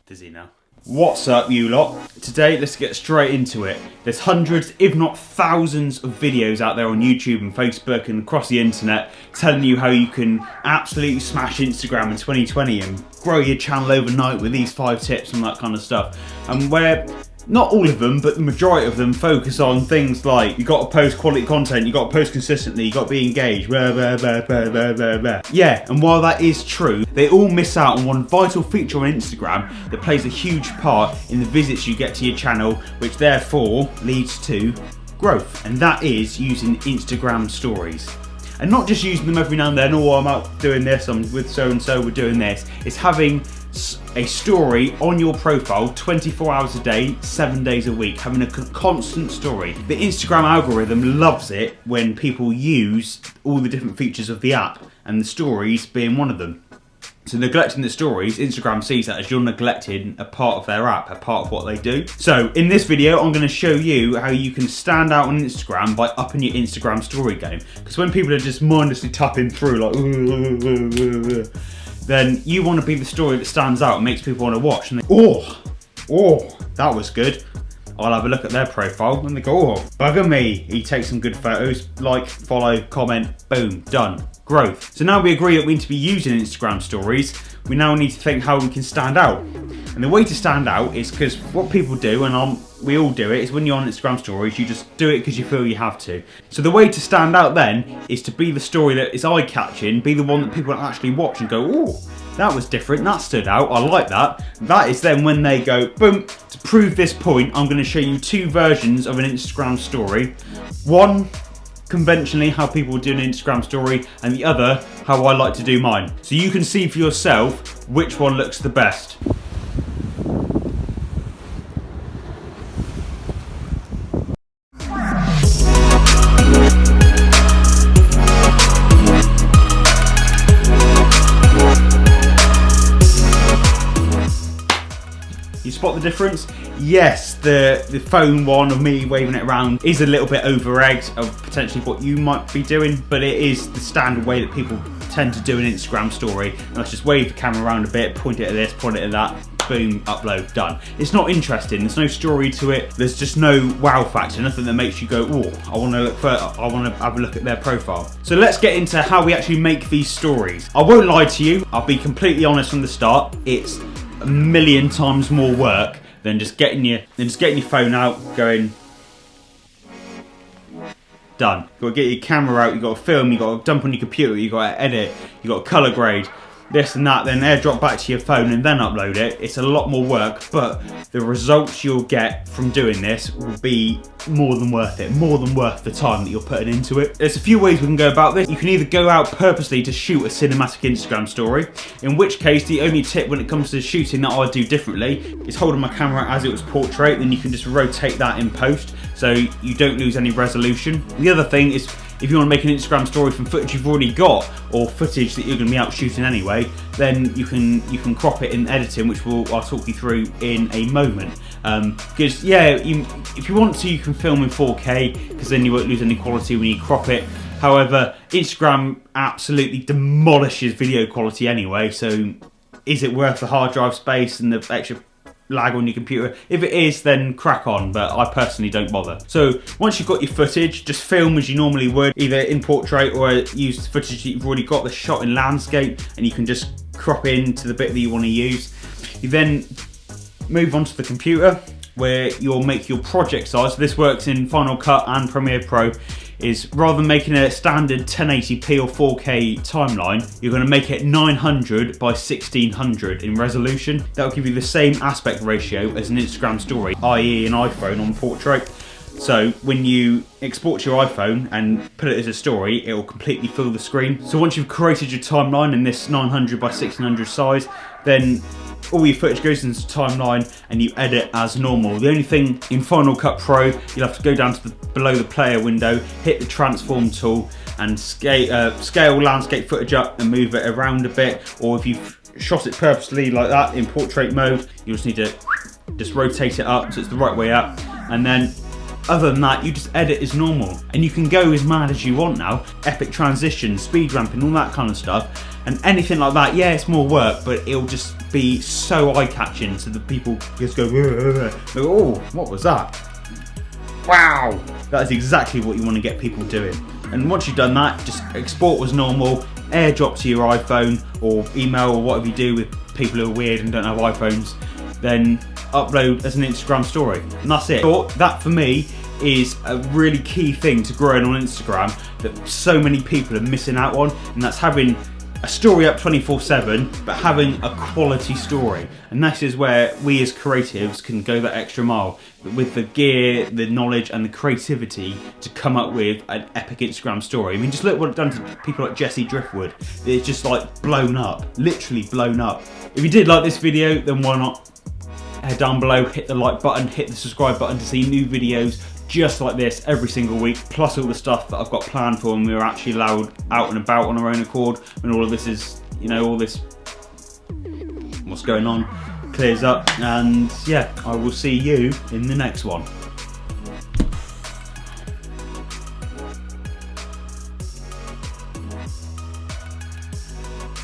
Does he now? What's up, you lot? Today, let's get straight into it. There's hundreds, if not thousands, of videos out there on YouTube and Facebook and across the internet telling you how you can absolutely smash Instagram in 2020 and grow your channel overnight with these 5 tips and that kind of stuff. And where not all of them, but the majority of them focus on things like you got to post quality content, you got to post consistently, you got to be engaged, blah, blah, blah, blah, blah, blah, blah. Yeah, and while that is true, they all miss out on one vital feature on Instagram that plays a huge part in the visits you get to your channel, which therefore leads to growth. And that is using Instagram stories. And not just using them every now and then, oh, I'm out doing this, I'm with so-and-so, we're doing this. It's having a story on your profile 24 hours a day, 7 days a week, having a constant story. The Instagram algorithm loves it when people use all the different features of the app, and the stories being one of them. So neglecting the stories, Instagram sees that as you're neglecting a part of their app, a part of what they do. So in this video, I'm going to show you how you can stand out on Instagram by upping your Instagram story game. Because when people are just mindlessly tapping through like, then you want to be the story that stands out and makes people want to watch. And they, oh, that was good. I'll have a look at their profile and they go, oh, bugger me. He takes some good photos, like, follow, comment, boom, done. Growth. So now we agree that we need to be using Instagram stories, we now need to think how we can stand out. And the way to stand out is because what people do, and we all do it, is when you're on Instagram stories, you just do it because you feel you have to. So the way to stand out then is to be the story that is eye-catching, be the one that people actually watch and go, oh, that was different, that stood out, I like that. That is then when they go, boom, to prove this point, I'm going to show you 2 versions of an Instagram story. One, conventionally how people do an Instagram story, and the other how I like to do mine. So you can see for yourself which one looks the best. You spot the difference? Yes, the phone one of me waving it around is a little bit over-egged of potentially what you might be doing, but it is the standard way that people tend to do an Instagram story. And let's just wave the camera around a bit, point it at this, point it at that, boom, upload, done. It's not interesting, there's no story to it, there's just no wow factor, nothing that makes you go, oh, I want to have a look at their profile. So let's get into how we actually make these stories. I won't lie to you, I'll be completely honest from the start, it's a million times more work than just getting your phone out, going, done. You've got to get your camera out, you've got to film, you've got to dump on your computer, you've got to edit, you've got to colour grade, this and that, then airdrop back to your phone and then upload it. It's a lot more work, but the results you'll get from doing this will be more than worth it, more than worth the time that you're putting into it. There's a few ways we can go about this. You can either go out purposely to shoot a cinematic Instagram story, in which case the only tip when it comes to shooting that I do differently is holding my camera as it was portrait, then you can just rotate that in post so you don't lose any resolution. The other thing is, if you want to make an Instagram story from footage you've already got or footage that you're going to be out shooting anyway, then you can crop it in editing, which I'll talk you through in a moment. Because yeah, if you want to, you can film in 4K because then you won't lose any quality when you crop it. However, Instagram absolutely demolishes video quality anyway, so is it worth the hard drive space and the extra lag on your computer? If it is, then crack on, but I personally don't bother. So once you've got your footage, just film as you normally would, either in portrait or use footage that you've already got that's shot in landscape, and you can just crop into the bit that you want to use. You then move on to the computer where you'll make your project size. So this works in Final Cut and Premiere Pro. Is rather than making a standard 1080p or 4K timeline, you're going to make it 900 by 1600 in resolution. That'll give you the same aspect ratio as an Instagram story, i.e. an iPhone on portrait. So when you export to your iPhone and put it as a story, it will completely fill the screen. So once you've created your timeline in this 900 by 1600 size, then all your footage goes into the timeline and you edit as normal. The only thing in Final Cut Pro, you'll have to go down to below the player window, hit the transform tool and scale landscape footage up and move it around a bit. Or if you've shot it purposely like that in portrait mode, you just need to just rotate it up so it's the right way up, and then Other than that, you just edit as normal, and you can go as mad as you want now. Epic transitions, speed ramping, all that kind of stuff. And anything like that, yeah, it's more work, but it'll just be so eye-catching, so the people just go, oh, what was that? Wow! That is exactly what you want to get people doing. And once you've done that, just export as normal, airdrop to your iPhone or email or whatever you do with people who are weird and don't have iPhones, then upload as an Instagram story. And that's it. So that for me is a really key thing to growing on Instagram that so many people are missing out on, and that's having a story up 24/7, but having a quality story. And this is where we as creatives can go that extra mile with the gear, the knowledge and the creativity to come up with an epic Instagram story. I mean, just look what it's done to people like Jesse Driftwood. It's just like blown up, literally blown up. If you did like this video, then why not head down below, hit the like button, hit the subscribe button to see new videos just like this every single week, plus all the stuff that I've got planned for when we're actually allowed out and about on our own accord, when all of this is, you know, all this, what's going on, clears up. And yeah, I will see you in the next one.